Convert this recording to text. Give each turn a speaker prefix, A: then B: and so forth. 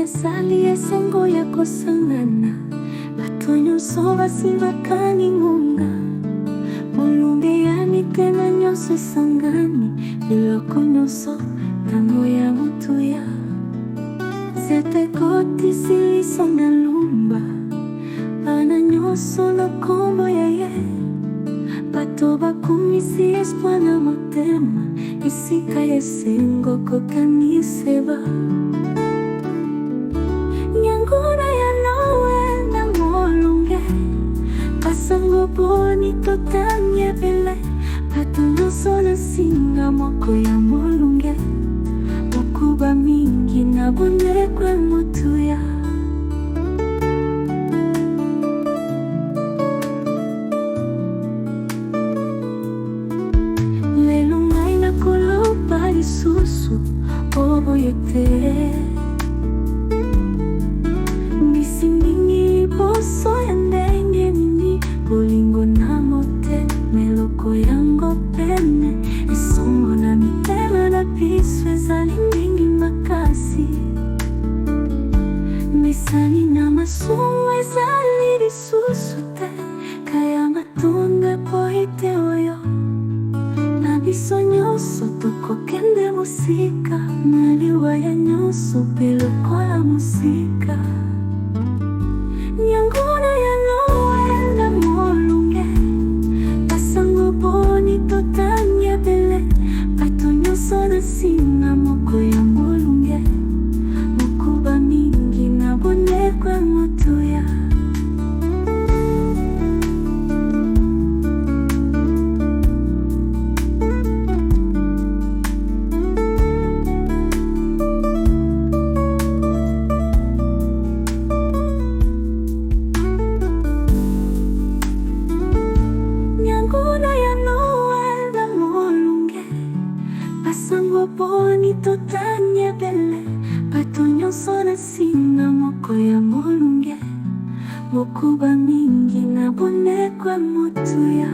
A: esali esengo ya kosangana bato nyonso basimbakani ngonga molumbi ya mitema nyonso esangani biloko nyonso ntango ya motuya zete kotisi liso na lumba bana nyonso na kombo ya ye bato bakumisi espoir na motema esika ya esengo kokaniseba nyanguna ya Noel na molunge basango boni totani ebele bato nyonso na singa moko ya molunge mokuba mingi na bondekwe motuya lelo ngai nakoloba lisusu oboye te misingi boso ya ndenge nini bolingo na motema eloko yango pene esongo na mitema na biso ezali mingi makasi misani na masumu ezali lisusu te kaya matonga poite oyo na biso nyonso tokokende mosika na liwa ya nyonso mpe lokola mosika nyanguna ya Noel na molunge basango boni totani ebele bato nyonso na singa moko ya molunge mokuba mingi na bondekwe motuya basango boni totani ebele bato nyonso na singa moko ya molunge mokuba mingi na bondekwe motuya